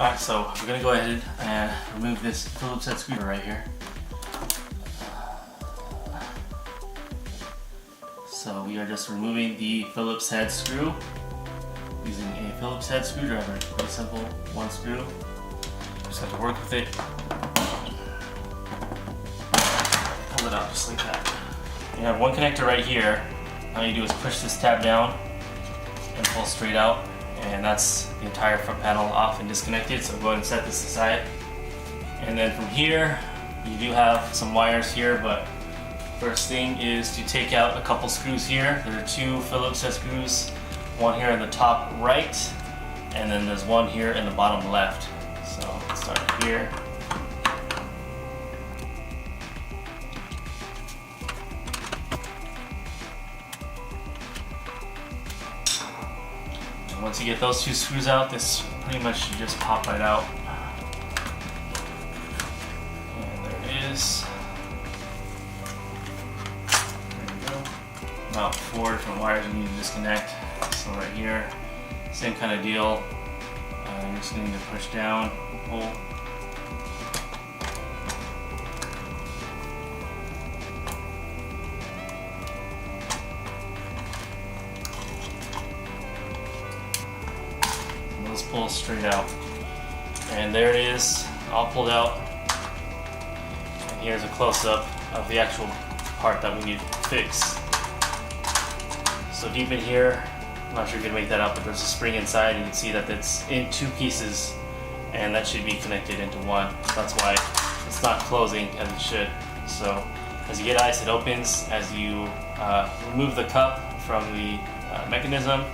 Alright, so we're going to go ahead and remove this Phillips head screwdriver right here. So we are just removing the Phillips head screw using a Phillips head screwdriver. Pretty simple, one screw. Just have to work with it. Pull it out just like that. You have one connector right here. All you do is push this tab down and pull straight out. And that's the entire front panel off and disconnected, so go ahead and set this aside. And then from here, you do have some wires here, but first thing is to take out a couple screws here. There are two Phillips head screws, one here in the top right, and then there's one here in the bottom left. So let's start here. Once you get those two screws out, this pretty much should just pop right out. And there it is. There you go. About 4 different wires you need to disconnect. So right here, same kind of deal. You're just going to need to push down, pull. Let's pull straight out. And there it is, all pulled out. And here's a close-up of the actual part that we need to fix. So deep in here, I'm not sure you're gonna make that out, but there's a spring inside, and you can see that it's in 2 pieces, and that should be connected into one. That's why it's not closing as it should. So as you get ice, it opens. As you remove the cup from the mechanism,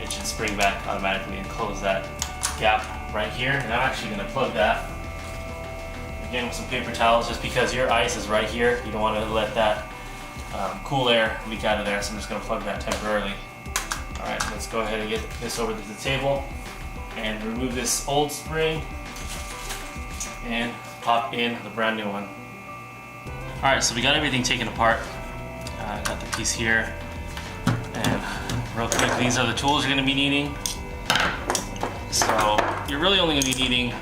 it should spring back automatically and close that gap right here. And I'm actually going to plug that again with some paper towels, just because your ice is right here. You don't want to let that cool air leak out of there, so I'm just going to plug that temporarily. Alright, let's go ahead and get this over to the table and remove this old spring and pop in the brand new one. Alright, so we got everything taken apart. Got the piece here. And real quick, these are the tools you're going to be needing. So you're really only going to be needing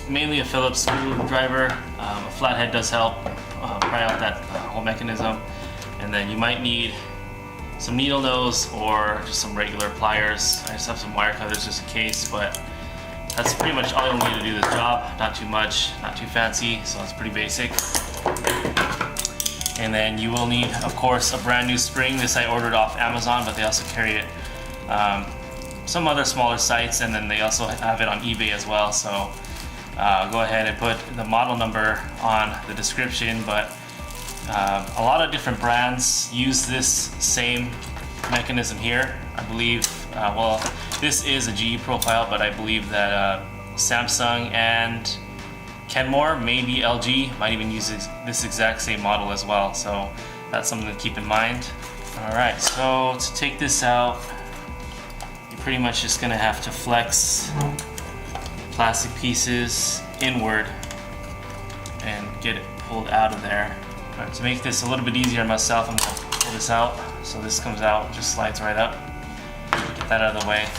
mainly a Phillips screwdriver. A flathead does help pry out that whole mechanism. And then you might need some needle nose or just some regular pliers. I just have some wire cutters just in case, but that's pretty much all you'll need to do this job. Not too much, not too fancy, so it's pretty basic. And then you will need, of course, a brand new spring. This I ordered off Amazon, but they also carry it some other smaller sites, and then they also have it on eBay as well. So go ahead and put the model number on the description, but a lot of different brands use this same mechanism here. I believe, well, this is a GE profile, but I believe that Samsung and Kenmore, maybe LG, might even use this exact same model as well, so that's something to keep in mind. Alright, so to take this out, you're pretty much just going to have to flex plastic pieces inward and get it pulled out of there. Alright, to make this a little bit easier on myself, I'm going to pull this out, so this comes out, just slides right up. Get that out of the way.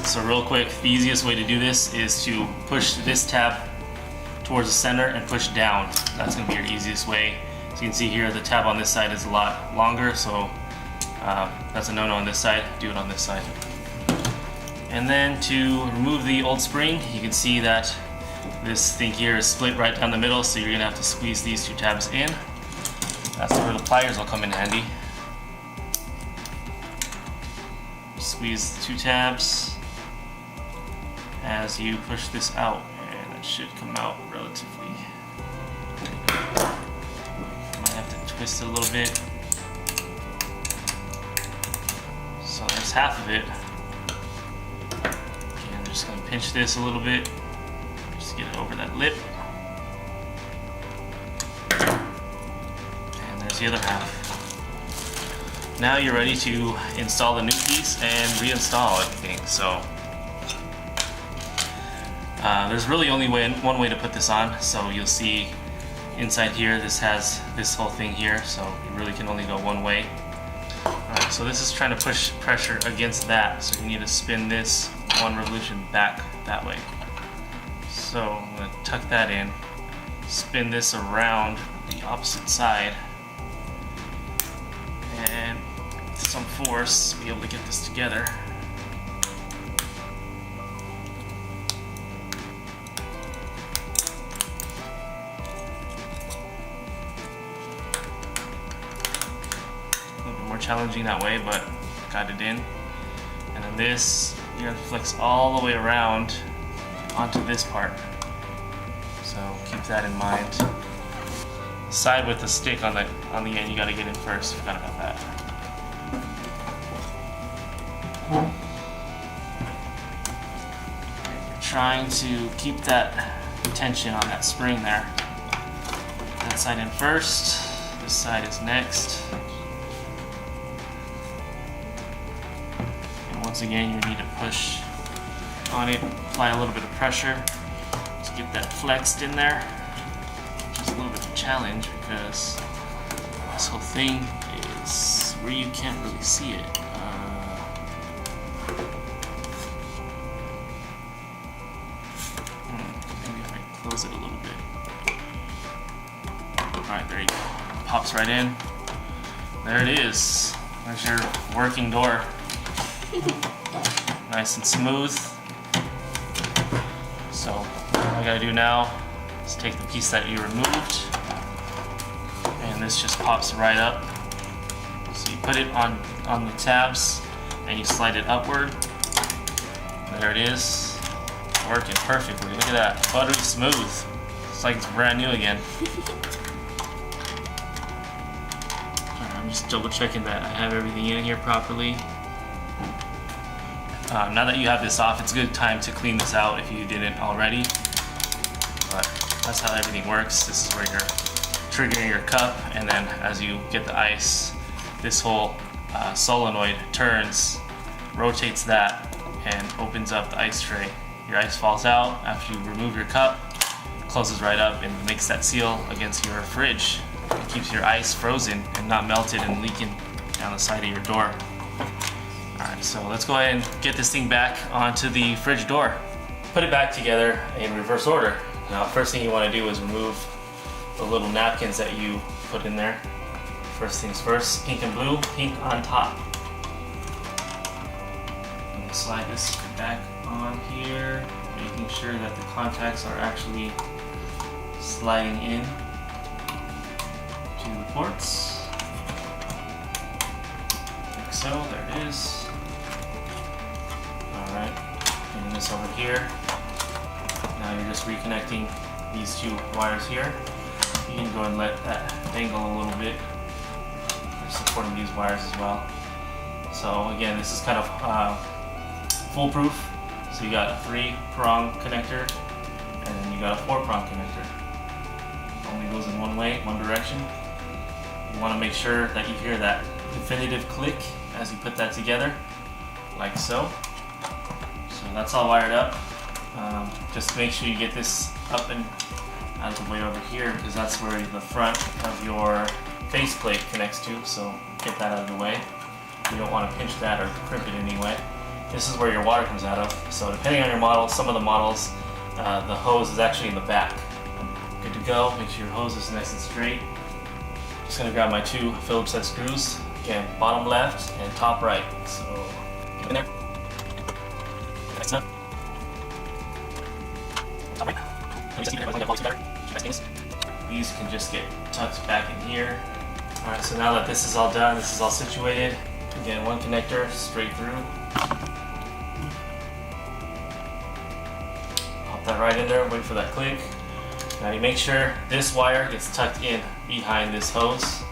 So real quick, the easiest way to do this is to push this tab towards the center and push down. That's going to be your easiest way. So you can see here the tab on this side is a lot longer, so that's a no-no on this side. Do it on this side. And then to remove the old spring, you can see that this thing here is split right down the middle, so you're going to have to squeeze these 2 tabs in. That's where the pliers will come in handy. Squeeze the 2 tabs as you push this out, and it should come out relatively. Might have to twist it a little bit. So that's half of it. Okay, I'm just going to pinch this a little bit just to get it over that lip. There's the other half. Now you're ready to install the new piece and reinstall everything. So there's really only one way to put this on. So you'll see inside here, this has this whole thing here, so you really can only go one way. Alright, so this is trying to push pressure against that, so you need to spin this 1 revolution back that way. So I'm going to tuck that in, spin this around the opposite side, and with some force be able to get this together. A little bit more challenging that way, but got it in. And then this, you're going to flex all the way around onto this part. So keep that in mind. Side with the stick on the end, you got to get in first. Forgot about that. You're trying to keep that tension on that spring there. That side in first. This side is next. And once again, you need to push on it, apply a little bit of pressure to get that flexed in there, which is a little bit of a challenge because this whole thing is where you can't really see it. Maybe if I close it a little bit. Alright, there you go. Pops right in. There it is. There's your working door. Nice and smooth. So all I gotta do now is take the piece that you removed, and this just pops right up. So you put it on the tabs and you slide it upward. There it is, working perfectly. Look at that, buttery smooth. It's like it's brand new again. I'm just double checking that I have everything in here properly. Now that you have this off, it's a good time to clean this out if you didn't already. But that's how everything works. This is where you're triggering your cup, and then as you get the ice, this whole solenoid turns, rotates that, and opens up the ice tray. Your ice falls out after you remove your cup, closes right up, and makes that seal against your fridge. It keeps your ice frozen and not melted and leaking down the side of your door. Alright, so let's go ahead and get this thing back onto the fridge door. Put it back together in reverse order. Now, first thing you want to do is remove the little napkins that you put in there. First things first, pink and blue, pink on top. I'm going to slide this back on here, making sure that the contacts are actually sliding in to the ports. Like so, there it is. Alright, getting this over here. Now you're just reconnecting these two wires here. You can go and let that dangle a little bit. They're supporting these wires as well. So again, this is kind of foolproof. So you got a 3-prong connector, and then you got a 4-prong connector. Only goes in one way, one direction. You want to make sure that you hear that definitive click as you put that together, like so. So that's all wired up. Just make sure you get this up and out of the way over here, because that's where the front of your faceplate connects to, so get that out of the way. You don't want to pinch that or crimp it anyway. This is where your water comes out of, so depending on your model, some of the models, the hose is actually in the back. Good to go. Make sure your hose is nice and straight. Just going to grab my 2 Phillips head screws. Again, bottom left and top right. So, get in there. Next up. Top right. These can just get tucked back in here. Alright, so now that this is all done, this is all situated. Again, one connector straight through. Pop that right in there, wait for that click. Now you make sure this wire gets tucked in behind this hose,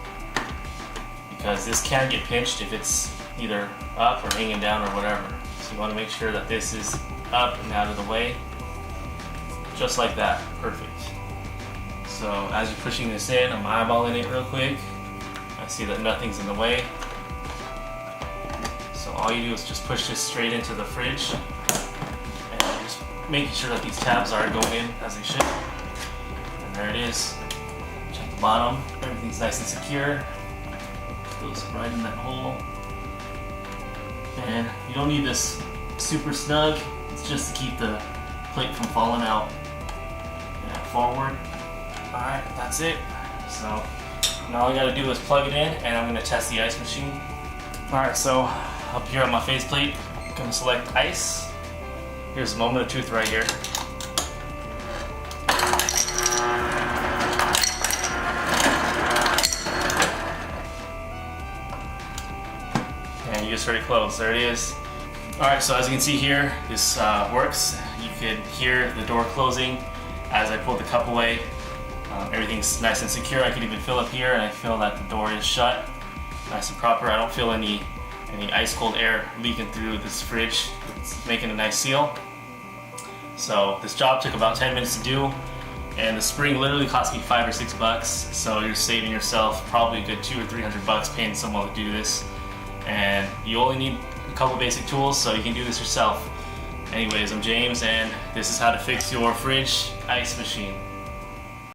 because this can get pinched if it's either up or hanging down or whatever. So you want to make sure that this is up and out of the way. Just like that, perfect. So as you're pushing this in, I'm eyeballing it real quick. see that nothing's in the way. So all you do is just push this straight into the fridge, and just making sure that these tabs are going in as they should. And there it is. Check the bottom, everything's nice and secure. Goes right in that hole. And you don't need this super snug, it's just to keep the plate from falling out. And forward. Alright, that's it. So now all I gotta do is plug it in, and I'm gonna test the ice machine. Alright, so up here on my faceplate, I'm gonna select ice. Here's a moment of truth right here. And you just heard it close. There it is. Alright, so as you can see here, this works. You could hear the door closing as I pulled the cup away. Everything's nice and secure. I can even feel up here, and I feel that the door is shut, nice and proper. I don't feel any ice cold air leaking through this fridge. It's making a nice seal. So this job took about 10 minutes to do, and the spring literally cost me $5 or $6. So you're saving yourself probably a good $200 or $300 paying someone to do this. And you only need a couple basic tools, so you can do this yourself. Anyways, I'm James, and this is how to fix your fridge ice machine.